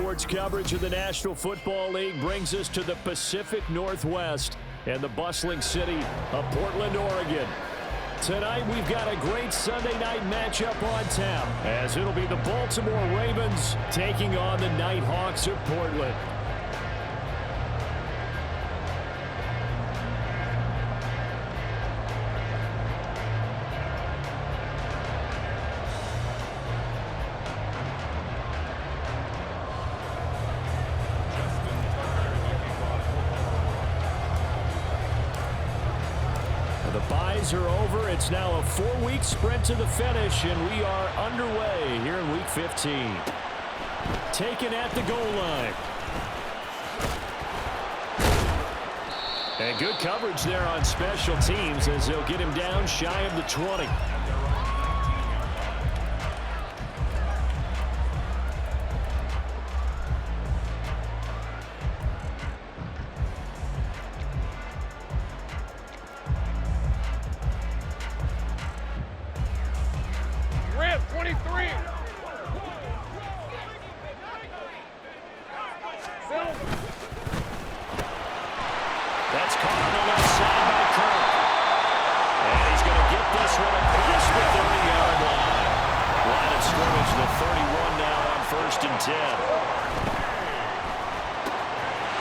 sports coverage of the National Football League brings us to the Pacific Northwest and the bustling city of Portland, Oregon. Tonight, we've got a great Sunday night matchup on tap, as it'll be the Baltimore Ravens taking on the Nighthawks of Portland. Are over. It's now a 4-week sprint to the finish, and we are underway here in Week 15. Taken at the goal line. And good coverage there on special teams as they'll get him down shy of the 20. That's caught on the left side by Kirk. And he's going to get this one across the 30-yard line. Line of scrimmage, the 31 now on 1st and 10.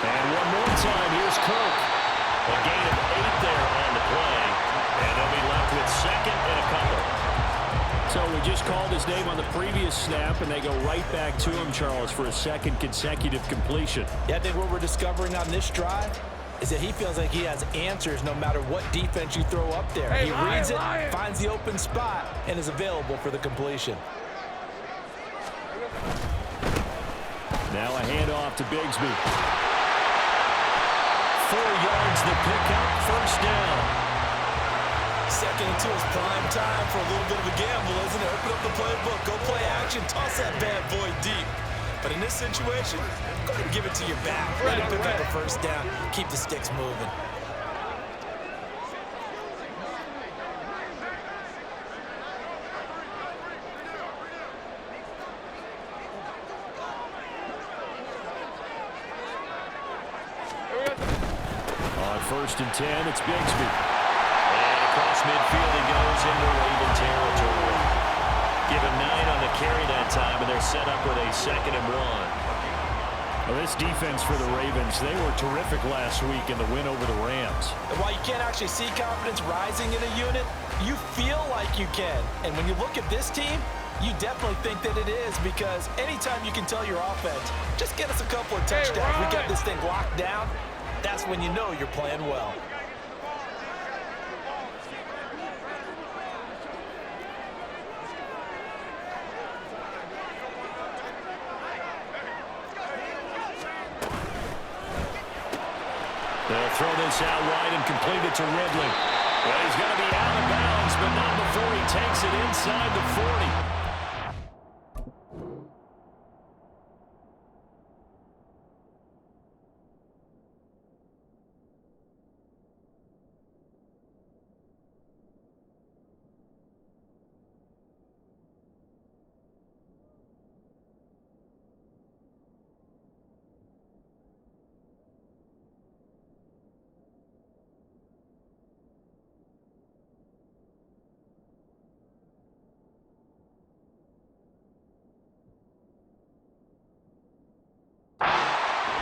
And one more time, here's Kirk. A gain of 8 there on the play. And they'll be left with 2nd and a couple. So we just called his name on the previous snap, and they go right back to him, Charles, for a 2nd consecutive completion. Yeah, I think what we're discovering on this drive is that he feels like he has answers no matter what defense you throw up there. He reads it, finds the open spot, and is available for the completion. Now a handoff to Bigsby. 4 yards the pickup, 1st down. 2nd and 2 is prime time for a little bit of a gamble, isn't it? Open up the playbook, go play action, toss that bad boy deep. But in this situation, go ahead and give it to your back. Let him pick up a 1st down, keep the sticks moving. On 1st and 10, it's Bigsby. Across midfield he goes into Raven territory. Give him 9 on the carry that time, and they're set up with a 2nd and 1. Well, this defense for the Ravens, they were terrific last week in the win over the Rams. And while you can't actually see confidence rising in a unit, you feel like you can. And when you look at this team, you definitely think that it is, because anytime you can tell your offense, just get us a couple of touchdowns, we got this thing locked down, that's when you know you're playing well. They'll throw this out wide and complete it to Ridley. Well, he's going to be out of bounds, but not before he takes it inside the 40.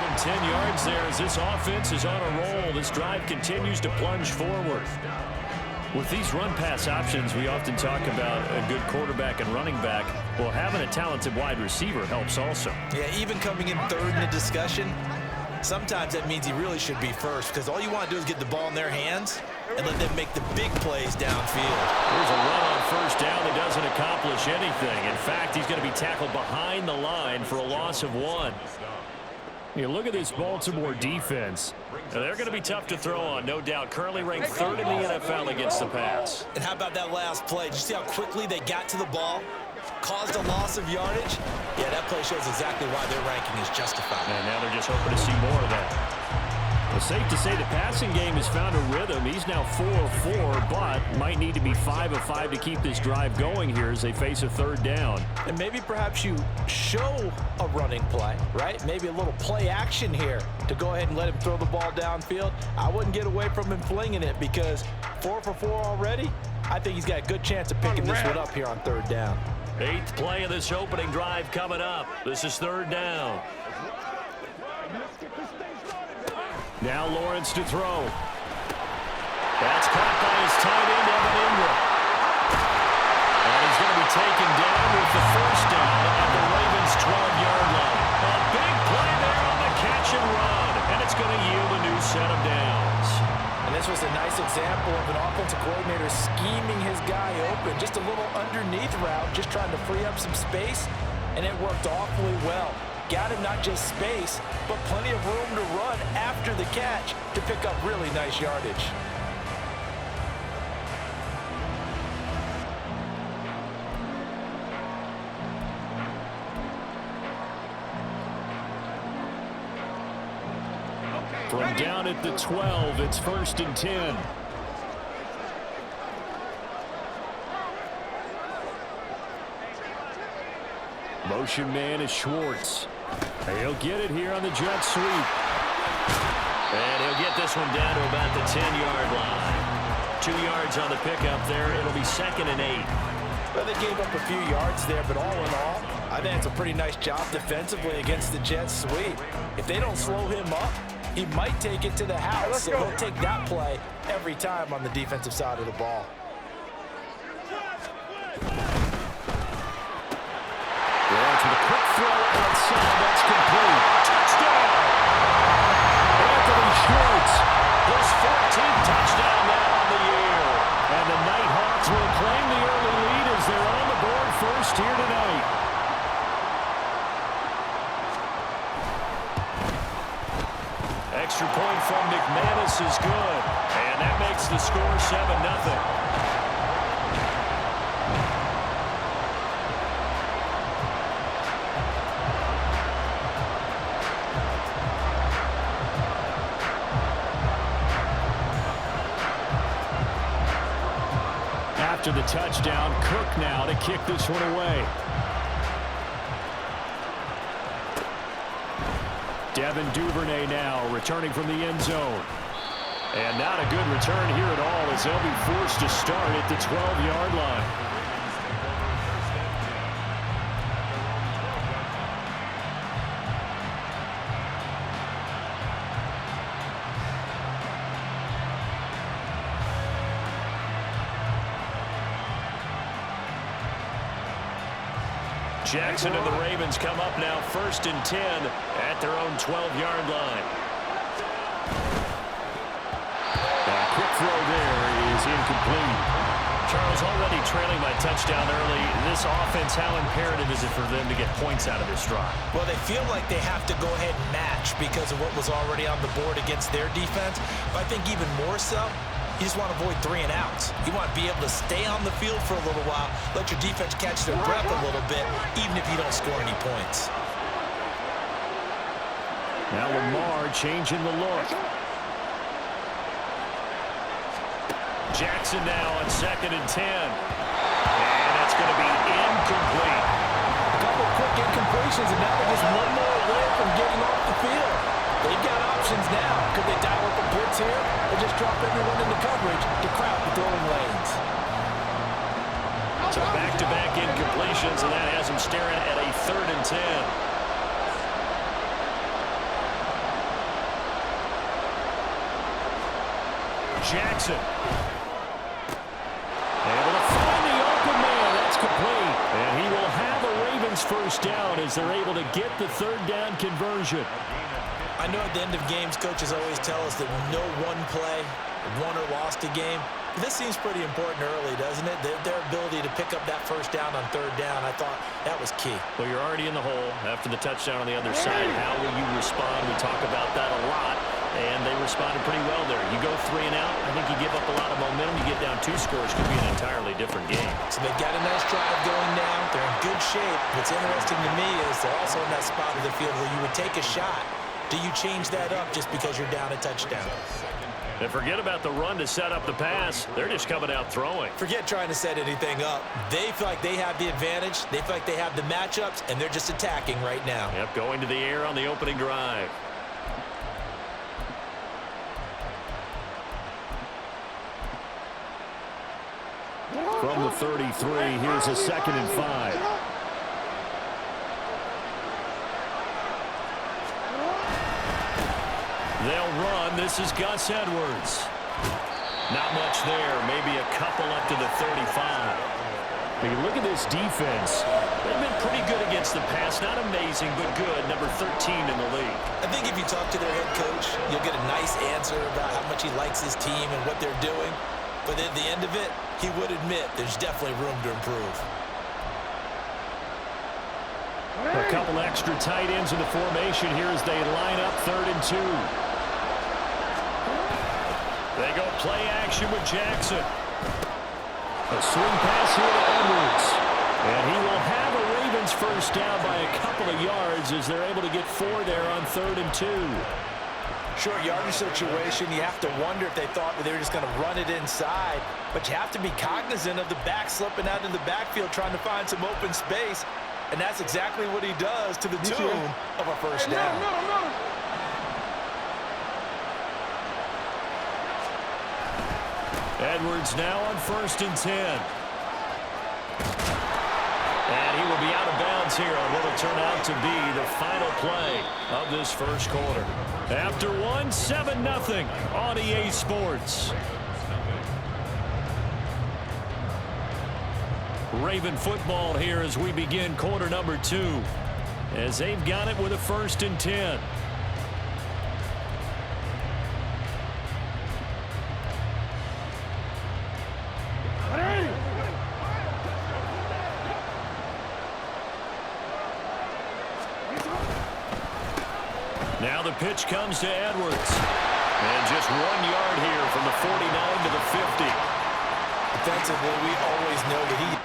And 10 yards there as this offense is on a roll. This drive continues to plunge forward. With these run-pass options, we often talk about a good quarterback and running back. Well, having a talented wide receiver helps also. Yeah, even coming in 3rd in the discussion, sometimes that means he really should be 1st, because all you want to do is get the ball in their hands and let them make the big plays downfield. There's a run on 1st down that doesn't accomplish anything. In fact, he's going to be tackled behind the line for a loss of 1. You look at this Baltimore defense. They're going to be tough to throw on, no doubt. Currently ranked 3rd in the NFL against the pass. And how about that last play? Did you see how quickly they got to the ball? Caused a loss of yardage? Yeah, that play shows exactly why their ranking is justified. And now they're just hoping to see more of that. Well, safe to say the passing game has found a rhythm. He's now 4 of 4, but might need to be 5 of 5 to keep this drive going here as they face a third down. And maybe perhaps you show a running play, right? Maybe a little play action here to go ahead and let him throw the ball downfield. I wouldn't get away from him flinging it because 4 for 4 already. I think he's got a good chance of picking this one up here on third down. 8th play of this opening drive coming up. This is third down. Now Lawrence to throw. That's caught by his tight end, Evan Ingram. And he's going to be taken down with the first down at the Ravens' 12-yard line. A big play there on the catch and run, and it's going to yield a new set of downs. And this was a nice example of an offensive coordinator scheming his guy open. Just a little underneath route, just trying to free up some space, and it worked awfully well. Got him not just space, but plenty of room to run after the catch to pick up really nice yardage. From down at the 12, it's 1st and 10. Motion man is Schwartz. He'll get it here on the jet sweep. And he'll get this one down to about the 10-yard line. 2 yards on the pickup there. It'll be 2nd and 8. Well, they gave up a few yards there, but all in all, I think it's a pretty nice job defensively against the jet sweep. If they don't slow him up, he might take it to the house, so he'll take that play every time on the defensive side of the ball. Lawrence with a quick throw outside. That's complete. Touchdown! Anthony Schwartz. His 14th touchdown now on the year. And the Nighthawks will claim the early lead as they're on the board first here tonight. Extra point from McManus is good. And that makes the score 7-0. After the touchdown, Cook now to kick this one away. Devin Duvernay now returning from the end zone. And not a good return here at all as they'll be forced to start at the 12-yard line. Jackson and the Ravens come up now 1st and 10 at their own 12-yard line. A quick throw there is incomplete. Charles, already trailing by touchdown early. This offense, how imperative is it for them to get points out of this drive? Well, they feel like they have to go ahead and match because of what was already on the board against their defense. But I think even more so, you just want to avoid 3 and outs. You want to be able to stay on the field for a little while, let your defense catch their breath a little bit, even if you don't score any points. Now Lamar changing the look. Jackson now on 2nd and 10. And that's going to be incomplete. A couple of quick incompletions, and now they're just one more away from getting off the field. They've got options now. Could they dial up a blitz here or just drop everyone into coverage to crowd the throwing lanes? So back-to-back incompletions, and that has them staring at a 3rd and 10. Jackson. Able to find the open man. That's complete. And he will have a Ravens first down as they're able to get the 3rd down conversion. I know at the end of games, coaches always tell us that no one play won or lost a game. But this seems pretty important early, doesn't it? Their ability to pick up that first down on 3rd down, I thought that was key. Well, you're already in the hole after the touchdown on the other side. How will you respond? We talk about that a lot, and they responded pretty well there. You go 3 and out, I think you give up a lot of momentum. You get down 2 scores, could be an entirely different game. So they've got a nice drive going now. They're in good shape. What's interesting to me is they're also in that spot of the field where you would take a shot do you change that up just because you're down a touchdown? And forget about the run to set up the pass. They're just coming out throwing. Forget trying to set anything up. They feel like they have the advantage. They feel like they have the matchups, and they're just attacking right now. Yep, going to the air on the opening drive. From the 33, here's a 2nd and 5. They'll run. This is Gus Edwards. Not much there. Maybe a couple up to the 35. But you look at this defense. They've been pretty good against the pass. Not amazing, but good. Number 13 in the league. I think if you talk to their head coach, you'll get a nice answer about how much he likes his team and what they're doing. But at the end of it, he would admit there's definitely room to improve. A couple extra tight ends in the formation here as they line up 3rd and 2. They go play action with Jackson. A swing pass here to Edwards. And he will have a Ravens first down by a couple of yards as they're able to get 4 there on 3rd and 2. Short yardage situation, you have to wonder if they thought that they were just going to run it inside. But you have to be cognizant of the back slipping out in the backfield trying to find some open space. And that's exactly what he does to the tune of a first down. Edwards now on 1st and 10. And he will be out of bounds here on what will turn out to be the final play of this first quarter. After 7-0 on EA Sports. Raven football here as we begin quarter number 2. As they've got it with a 1st and 10. Now the pitch comes to Edwards. And just 1 yard here from the 49 to the 50. Defensively, we always know that he...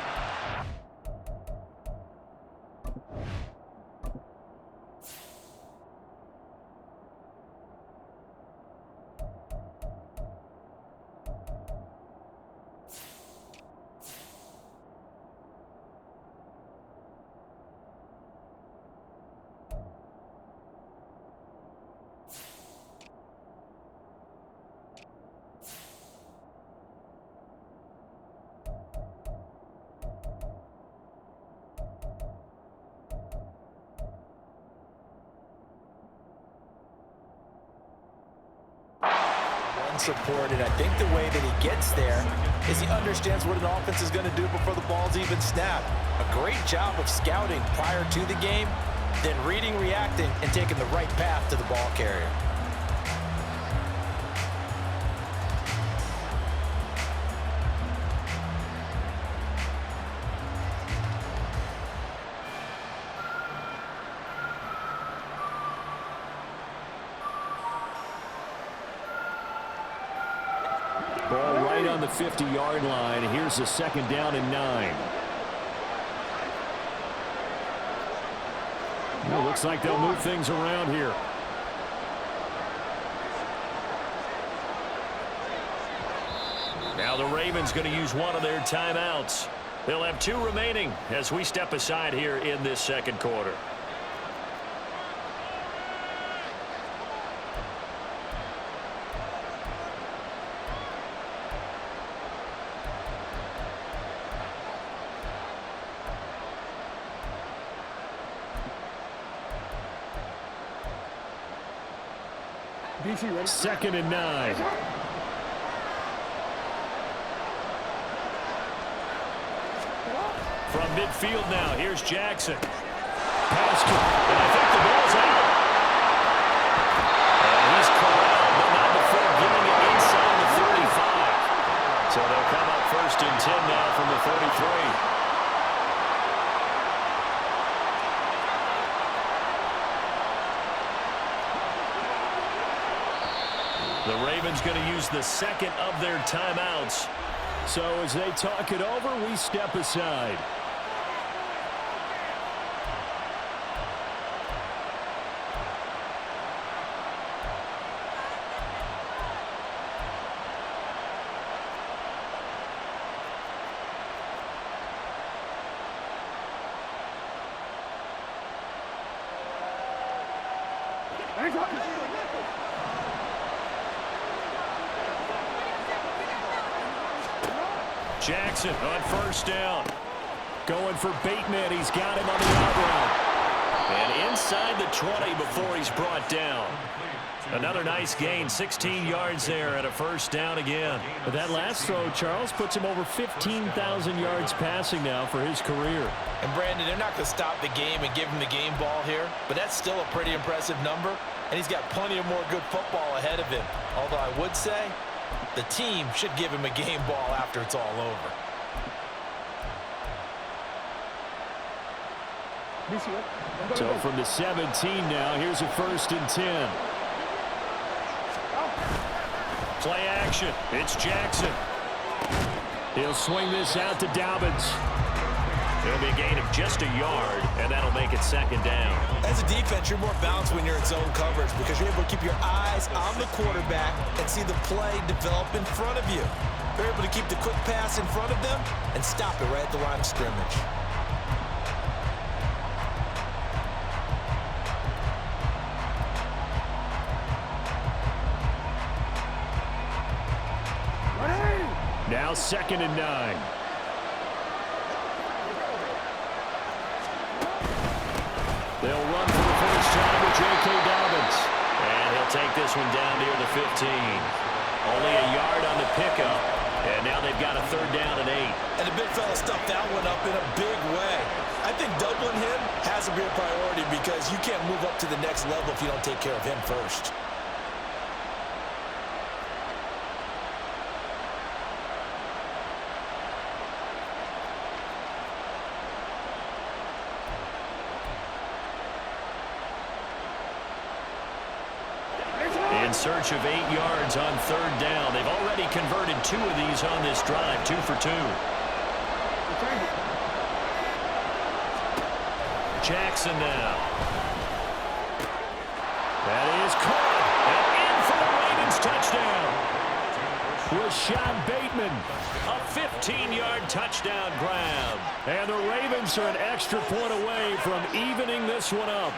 supported. I think the way that he gets there is he understands what an offense is going to do before the ball's even snapped. A great job of scouting prior to the game, then reading, reacting, and taking the right path to the ball carrier. Ball right on the 50-yard line. Here's a 2nd down and 9. Well, looks like they'll move things around here. Now the Ravens going to use one of their timeouts. They'll have 2 remaining as we step aside here in this second quarter. Ready? 2nd and 9. From midfield now, here's Jackson. Pass to, and I think the ball's out. And he's corralled, but not before giving it inside the 35. So they'll come up 1st and 10 now from the 33. The Ravens going to use the 2nd of their timeouts. So as they talk it over, we step aside. Jackson on first down. Going for Bateman. He's got him on the out route. And inside the 20 before he's brought down. Another nice gain, 16 yards there and a first down again. But that last throw, Charles, puts him over 15,000 yards passing now for his career. And Brandon, they're not going to stop the game and give him the game ball here, but that's still a pretty impressive number, and he's got plenty of more good football ahead of him. Although I would say the team should give him a game ball after it's all over. So from the 17 now, here's a 1st and 10. Play action. It's Jackson. He'll swing this out to Dobbins. It'll be a gain of just a yard, and that'll make it 2nd down. As a defense, you're more balanced when you're in zone coverage because you're able to keep your eyes on the quarterback and see the play develop in front of you. You're able to keep the quick pass in front of them and stop it right at the line of scrimmage. Now 2nd and 9. They'll run for the first time with J.K. Dobbins. And he'll take this one down near the 15. Only a yard on the pickup. And now they've got a 3rd down and 8. And the big fella stuffed that one up in a big way. I think doubling him has to be a priority because you can't move up to the next level if you don't take care of him first. In search of 8 yards on 3rd down. They've already converted 2 of these on this drive, 2 for 2. Jackson now. That is caught. And in for the Ravens touchdown. Rashad Bateman. A 15-yard touchdown grab. And the Ravens are an extra point away from evening this one up.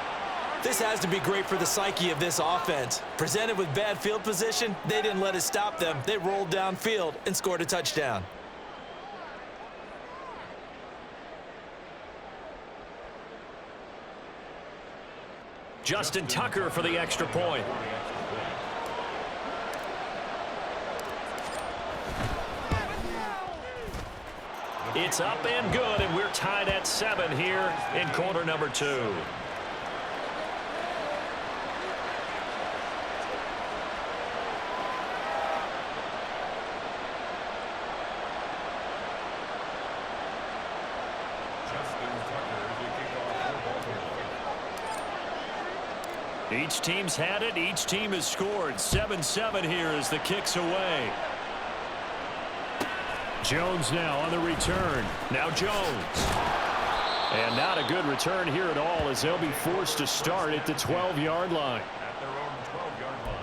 This has to be great for the psyche of this offense. Presented with bad field position, they didn't let it stop them. They rolled downfield and scored a touchdown. Justin Tucker for the extra point. It's up and good, and we're tied at 7 here in quarter number 2. Each team's had it. Each team has scored. 7-7 here as the kick's away. Jones now on the return. Now Jones. And not a good return here at all as they'll be forced to start at the 12-yard line. At their own 12-yard line.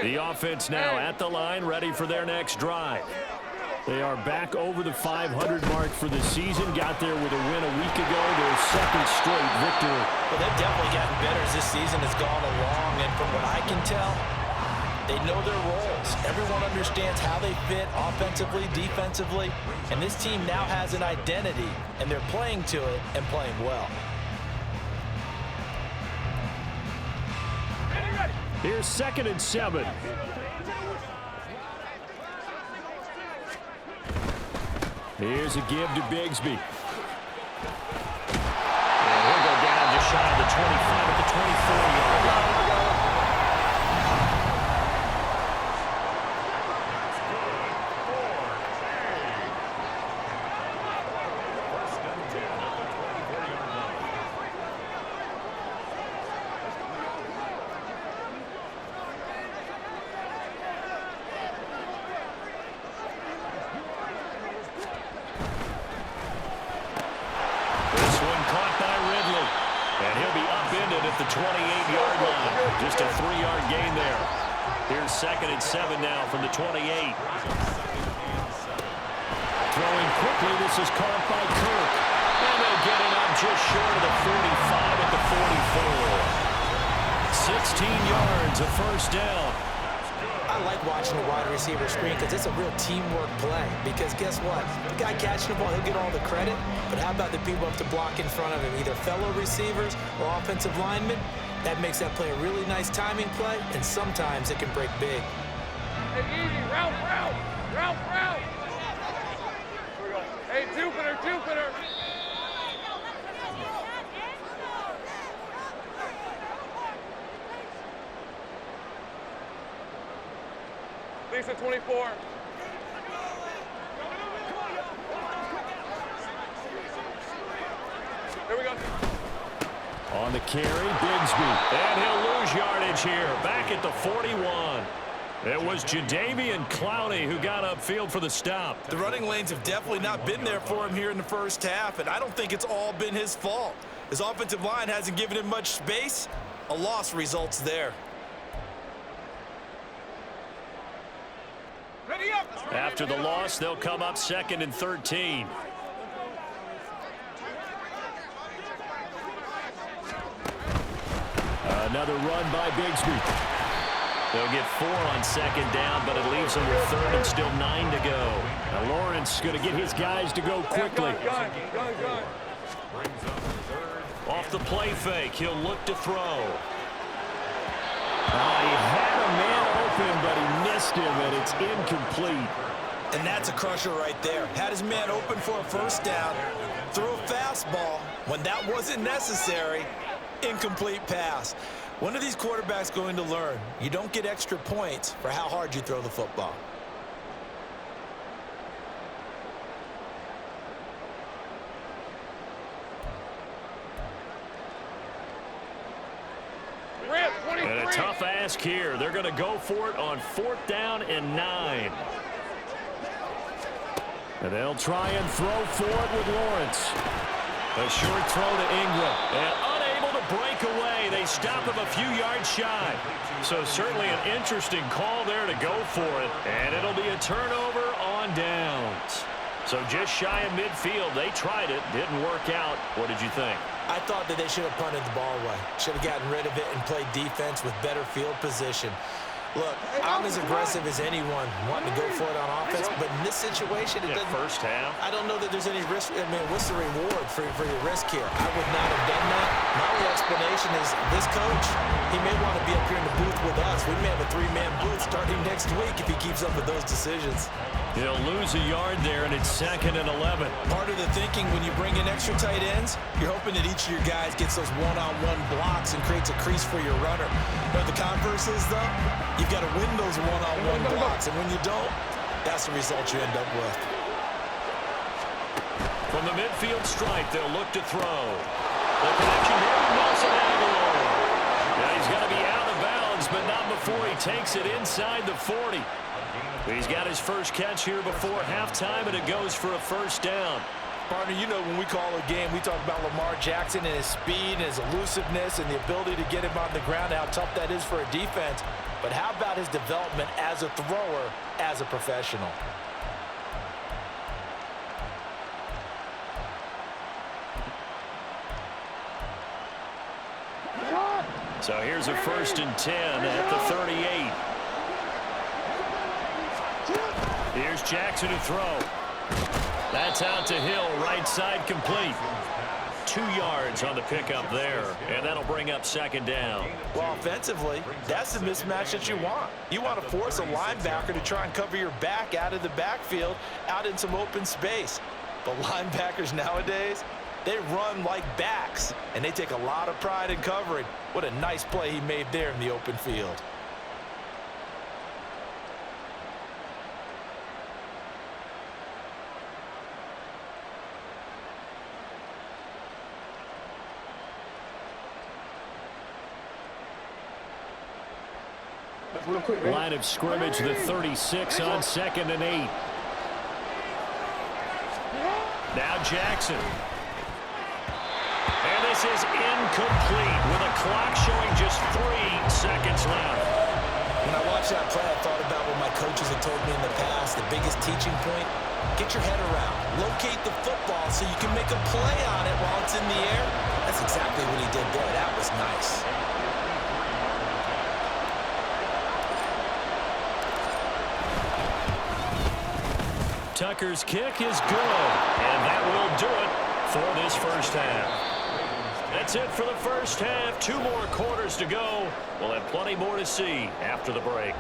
The offense now at the line, ready for their next drive. They are back over the 500 mark for the season. Got there with a win a week ago, their 2nd straight victory. Well, they've definitely gotten better as this season has gone along, and from what I can tell, they know their roles. Everyone understands how they fit offensively, defensively, and this team now has an identity, and they're playing to it and playing well. Here's 2nd and 7. Here's a give to Bigsby. And he'll go down just shy of the 25 at the 24-yard line. At the 28-yard line. Just a 3-yard gain there. Here's 2nd and 7 now from the 28. This is caught by Kirk. And they'll get it up just short of the 45 at the 44. 16 yards, a first down. I like watching the wide receiver screen because it's a real teamwork play. Because guess what? The guy catching the ball, he'll get all the credit. But how about the people up to block in front of him, either fellow receivers or offensive linemen? That makes that play a really nice timing play, and sometimes it can break big. Hey, easy. Route. Here we go. Hey, Jupiter. Lisa, 24. Here we go. On the carry, Bigsby. And he'll lose yardage here, back at the 41. It was Jadeveon Clowney who got upfield for the stop. The running lanes have definitely not been there for him here in the first half, and I don't think it's all been his fault. His offensive line hasn't given him much space. A loss results there. Ready up. After the loss, they'll come up 2nd and 13. Another run by Bigsby. They'll get 4 on 2nd down, but it leaves them with 3rd and still 9 to go. Now Lawrence going to get his guys to go quickly. Gun. Off the play fake, he'll look to throw. He had a man open, but he missed him, and it's incomplete. And that's a crusher right there. Had his man open for a first down, threw a fastball when that wasn't necessary. Incomplete pass. When are these quarterbacks going to learn? You don't get extra points for how hard you throw the football. And a tough ask here. They're going to go for it on 4th down and 9. And they'll try and throw for it with Lawrence. A short throw to Ingram. And unable to break away. They stop him a few yards shy. So certainly an interesting call there to go for it. And it'll be a turnover on downs. So just shy of midfield. They tried it. Didn't work out. What did you think? I thought that they should have punted the ball away. Should have gotten rid of it and played defense with better field position. Look, I'm as aggressive as anyone wanting to go for it on offense, but in this situation, it doesn't. First half. I don't know that there's any risk. I mean, what's the reward for your risk here? I would not have done that. My only explanation is this coach, he may want to be up here in the booth with us. We may have a 3-man booth starting next week if he keeps up with those decisions. He'll lose a yard there, and it's 2nd and 11. Part of the thinking when you bring in extra tight ends, you're hoping that each of your guys gets those one-on-one blocks and creates a crease for your runner. But the converse is, though, you've got to win those one-on-one blocks, and when you don't, that's the result you end up with. From the midfield stripe, they'll look to throw. The connection here with Nelson Aguilar. Now he's going to be out of bounds, but not before he takes it inside the 40. He's got his first catch here before halftime, and it goes for a first down. Partner, you know when we call a game, we talk about Lamar Jackson and his speed and his elusiveness and the ability to get him on the ground, how tough that is for a defense. But how about his development as a thrower, as a professional? So here's a 1st and 10 at the 38. Here's Jackson to throw. That's out to Hill, right side complete. 2 yards on the pickup there, and that'll bring up 2nd down. Well, offensively, that's the mismatch that you want. You want to force a linebacker to try and cover your back out of the backfield, out in some open space. But linebackers nowadays, they run like backs, and they take a lot of pride in covering. What a nice play he made there in the open field. Line of scrimmage, the 36 on 2nd and 8. Now Jackson. And this is incomplete with a clock showing just 3 seconds left. When I watched that play, I thought about what my coaches had told me in the past. The biggest teaching point, get your head around. locate the football so you can make a play on it while it's in the air. That's exactly what he did there. That was nice. Tucker's kick is good, and that will do it for this first half. That's it for the first half. 2 more quarters to go. We'll have plenty more to see after the break.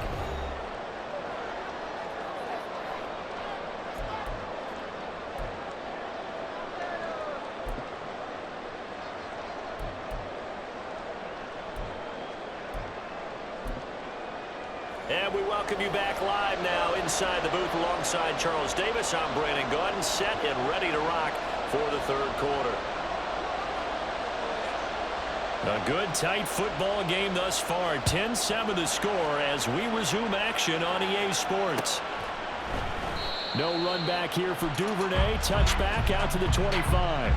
And we welcome you back live now inside the booth alongside Charles Davis. I'm Brandon Gaudin, set and ready to rock for the third quarter. A good, tight football game thus far. 10-7 the score as we resume action on EA Sports. No run back here for Duvernay. Touchback out to the 25.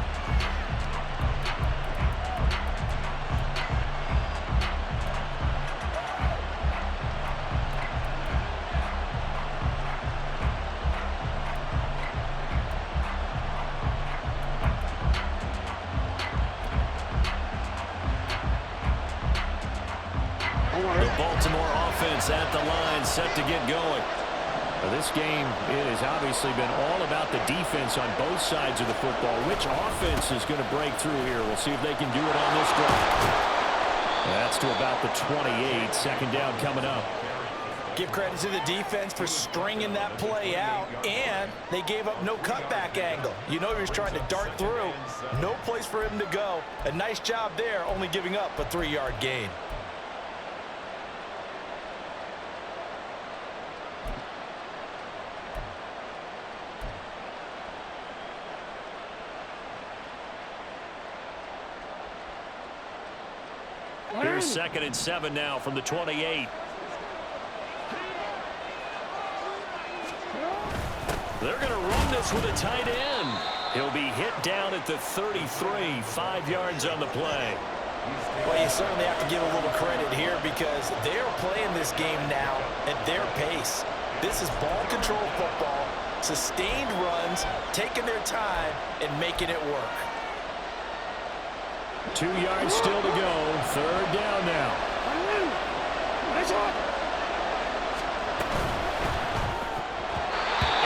Baltimore offense at the line, set to get going. Well, this game, it has obviously been all about the defense on both sides of the football. Which offense is going to break through here? We'll see if they can do it on this drive. That's to about the 28. Second down coming up. Give credit to the defense for stringing that play out, and they gave up no cutback angle. You know he was trying to dart through. No place for him to go. A nice job there, only giving up a 3-yard gain. Here's 2nd and 7 now from the 28. They're going to run this with a tight end. He'll be hit down at the 33, 5 yards on the play. Well, you certainly have to give a little credit here because they're playing this game now at their pace. This is ball control football, sustained runs, taking their time and making it work. 2 yards still to go. Third down now. Nice shot.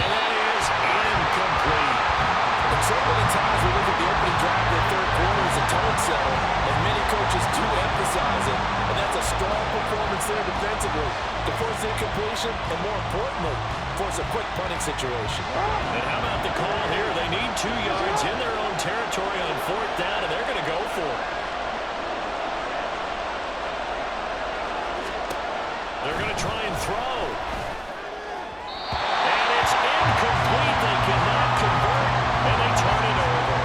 And that is incomplete. And so many times we look at the opening drive of the third quarter as a tone setter, and many coaches do emphasize it, and that's a strong performance there defensively to force incompletion and, more importantly, force a quick punting situation. And how about the call here? They need 2 yards in their own territory on 4th down, and they're going to go for it. They're going to try and throw. And it's incomplete. They cannot convert, and they turn it over.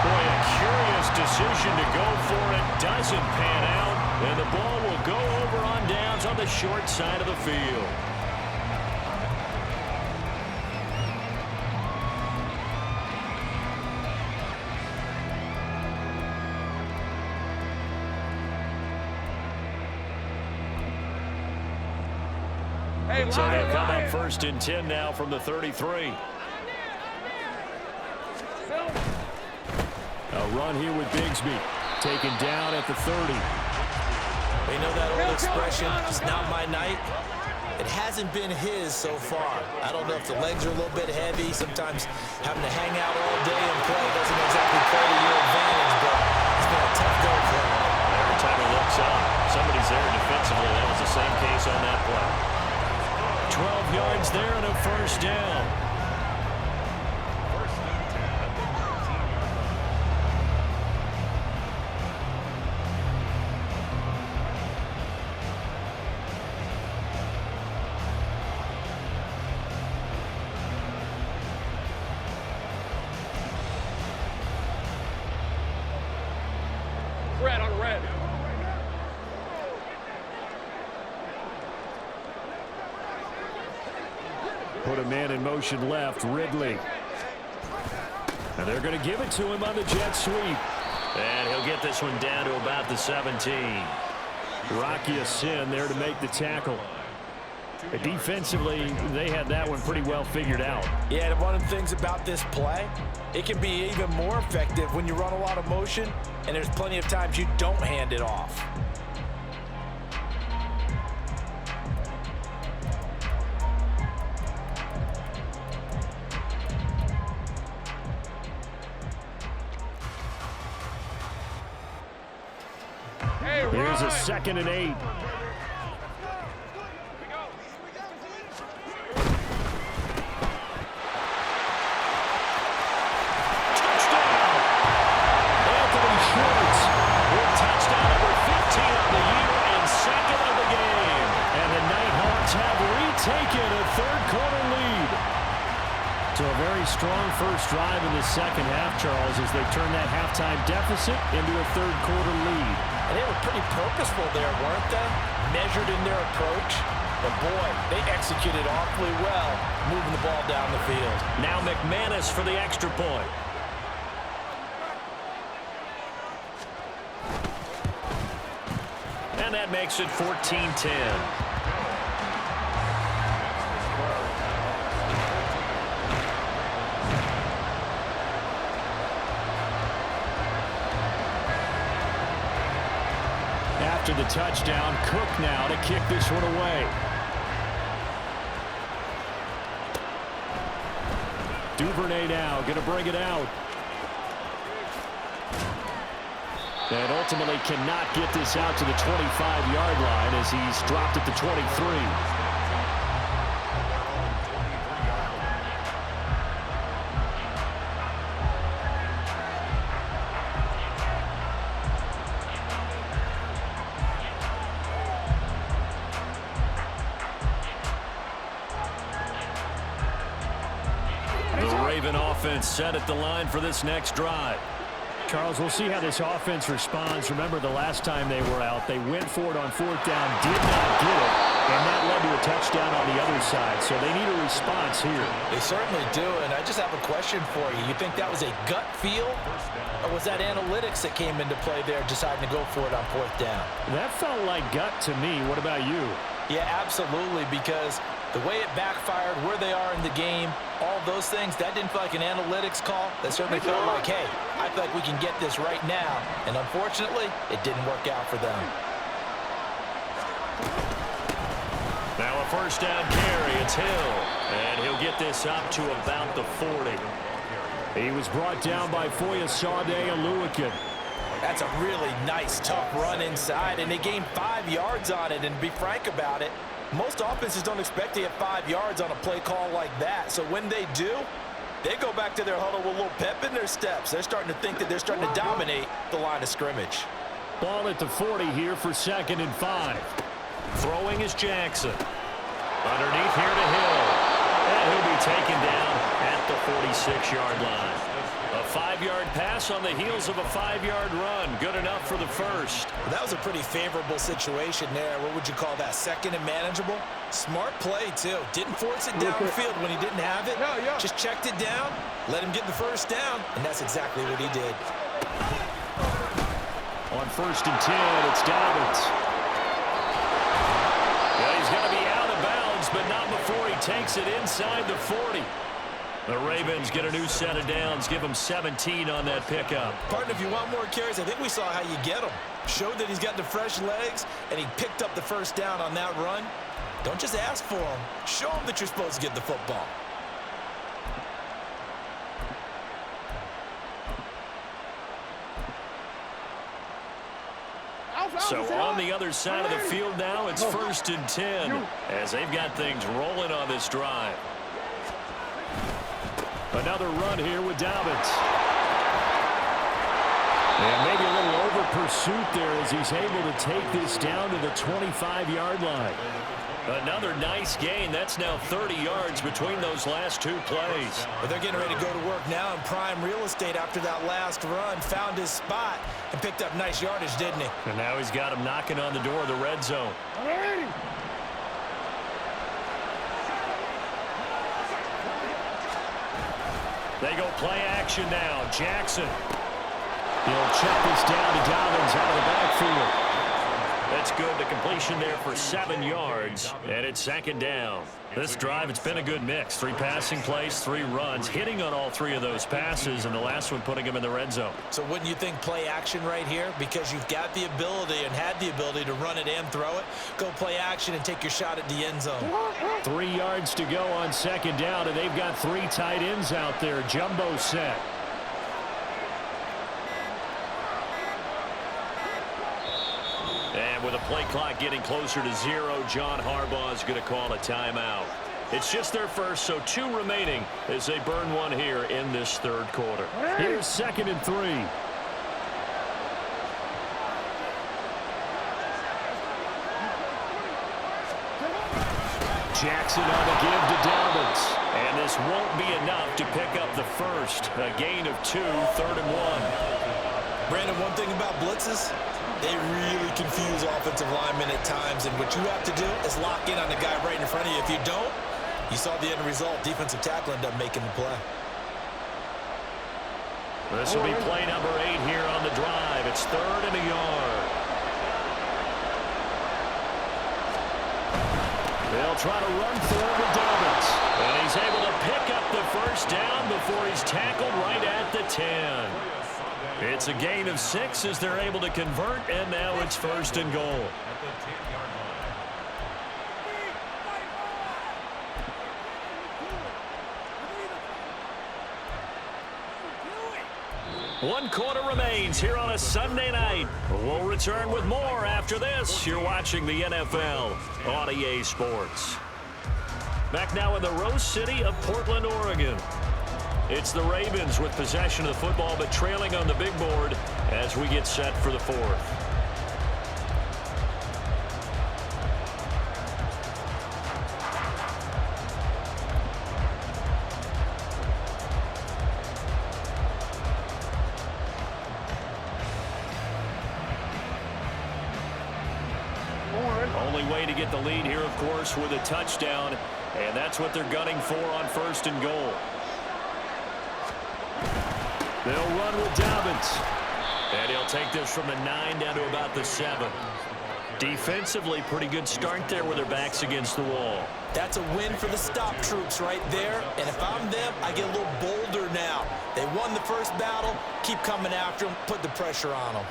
Boy, a curious decision to go for it. Doesn't pan out, and the ball will go over on downs on the short side of the field. So they'll come up 1st and 10 now from the 33. A run here with Bigsby. Taken down at the 30. We know that old expression, it's not my night. It hasn't been his so far. I don't know if the legs are a little bit heavy. Sometimes having to hang out all day and play doesn't exactly play to your advantage, but it's been a tough go for him. Every time he looks up, somebody's there defensively. That was the same case on that play. 12 yards there and a first down. Red on red. Put a man in motion left, Ridley. And they're going to give it to him on the jet sweep. And he'll get this one down to about the 17. Rocky Sin there to make the tackle. Defensively, they had that one pretty well figured out. Yeah, and one of the things about this play, it can be even more effective when you run a lot of motion, and there's plenty of times you don't hand it off. Here's a 2nd and 8. So a very strong first drive in the second half, Charles, as they turn that halftime deficit into a third-quarter lead. And they were pretty purposeful there, weren't they? Measured in their approach. But, boy, they executed awfully well, moving the ball down the field. Now McManus for the extra point. And that makes it 14-10. After the touchdown, Cook now to kick this one away. Duvernay now going to bring it out. And ultimately cannot get this out to the 25-yard line as he's dropped at the 23. Offense set at the line for this next drive. Charles, we'll see how this offense responds. Remember, the last time they were out, they went for it on 4th down, did not get it, and that led to a touchdown on the other side. So they need a response here. They certainly do, and I just have a question for you. You think that was a gut feel, or was that analytics that came into play there, deciding to go for it on 4th down? That felt like gut to me. What about you? Yeah, absolutely, because the way it backfired, where they are in the game, all those things, that didn't feel like an analytics call. That certainly felt like, hey, I feel like we can get this right now. And unfortunately, it didn't work out for them. Now a first down carry. It's Hill. And he'll get this up to about the 40. He was brought down by Foyesade Oluwakin. That's a really nice, tough run inside, and they gained 5 yards on it. And to be frank about it, most offenses don't expect to get 5 yards on a play call like that. So when they do, they go back to their huddle with a little pep in their steps. They're starting to think that they're starting to dominate the line of scrimmage. Ball at the 40 here for 2nd and 5. Throwing is Jackson. Underneath here to Hill. And he'll be taken down at the 46-yard line. A 5-yard pass on the heels of a 5-yard run. Good enough for the first. That was a pretty favorable situation there. What would you call that? 2nd and manageable? Smart play, too. Didn't force it downfield when he didn't have it. Just checked it down, let him get the first down, and that's exactly what he did. On 1st and 10, it's Dobbins. Yeah, he's going to be out of bounds, but not before he takes it inside the 40. The Ravens get a new set of downs, give him 17 on that pickup. Partner, if you want more carries, I think we saw how you get them. Showed that he's got the fresh legs, and he picked up the first down on that run. Don't just ask for them. Show them that you're supposed to get the football. So on the other side of the field now, it's 1st and 10 as they've got things rolling on this drive. Another run here with Dobbins. And maybe a little over pursuit there as he's able to take this down to the 25-yard line. Another nice gain. That's now 30 yards between those last 2 plays. But they're getting ready to go to work now in prime real estate after that last run. Found his spot and picked up nice yardage, didn't he? And now he's got him knocking on the door of the red zone. They go play action now. Jackson. He'll check this down to Dobbins out of the backfield. That's good. The completion there for 7 yards, and it's second down. This drive, it's been a good mix. 3 passing plays, 3 runs, hitting on all 3 of those passes, and the last one putting him in the red zone. So wouldn't you think play action right here? Because you've got the ability and had the ability to run it and throw it. Go play action and take your shot at the end zone. 3 yards to go on second down, and they've got 3 tight ends out there. Jumbo set. And with a play clock getting closer to 0, John Harbaugh is going to call a timeout. It's just their first, so 2 remaining as they burn one here in this third quarter. Here's 2nd and 3. Jackson on the give to Dobbins. And this won't be enough to pick up the first. A gain of 2, 3rd and 1. Brandon, one thing about blitzes, they really confuse offensive linemen at times, and what you have to do is lock in on the guy right in front of you. If you don't, you saw the end result. Defensive tackle ended up making the play. This will be play number 8 here on the drive. It's 3rd and a yard. They'll try to run forward with Dobbins. And he's able to pick up the first down before he's tackled right at the 10. It's a gain of 6 as they're able to convert, and now it's 1st and goal. One quarter remains here on a Sunday night. We'll return with more after this. You're watching the NFL on EA Sports. Back now in the Rose City of Portland, Oregon. It's the Ravens with possession of the football, but trailing on the big board as we get set for the 4th. Only way to get the lead here, of course, with a touchdown, and that's what they're gunning for on 1st and goal. They'll run with Dobbins. And he'll take this from the 9 down to about the 7. Defensively, pretty good start there with their backs against the wall. That's a win for the stop troops right there. And if I'm them, I get a little bolder now. They won the first battle. Keep coming after them. Put the pressure on them.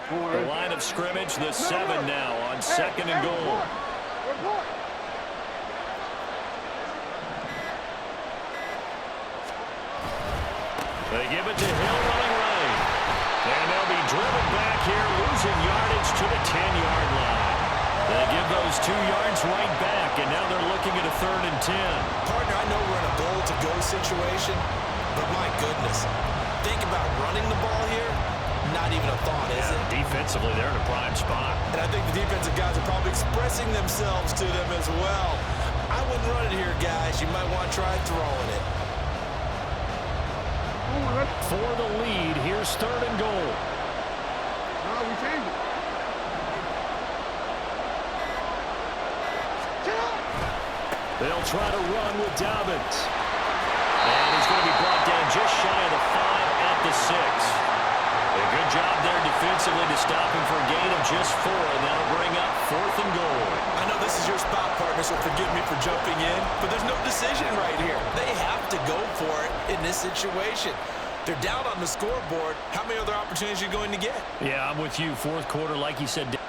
The line of scrimmage, the 7 now on 2nd and goal. They give it to Hill running right. And they'll be driven back here, losing yardage to the 10-yard line. They give those 2 yards right back, and now they're looking at a 3rd and 10. Partner, I know we're in a goal-to-go situation, but my goodness, think about running the ball here. Not even a thought, is it? Defensively, they're in a prime spot. And I think the defensive guys are probably expressing themselves to them as well. I wouldn't run it here, guys. You might want to try throwing it. For the lead, here's 3rd and goal. We change it. They'll try to run with Dobbins. And he's going to be brought down just shy of the 5 at the 6. A good job there defensively to stop him for a gain of just 4, and that'll bring up 4th and goal. I know this is your spot, partner, so forgive me for jumping in, but there's no decision right here. They have to go for it in this situation. They're down on the scoreboard. How many other opportunities are you going to get? Yeah, I'm with you. 4th quarter, like you said.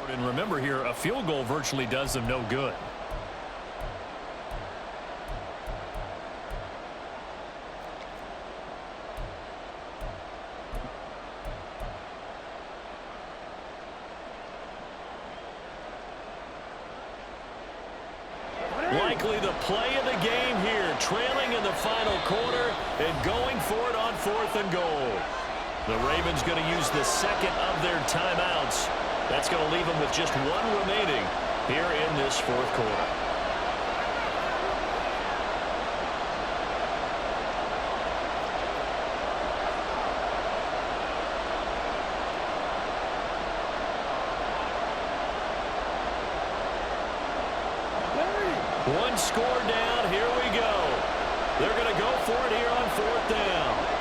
And remember here, a field goal virtually does them no good. the play of the game here, trailing in the final quarter and going for it on 4th and goal. The Ravens going to use the second of their timeouts. That's going to leave them with just one remaining here in this 4th quarter. One score down. Here we go. They're going to go for it here on 4th down.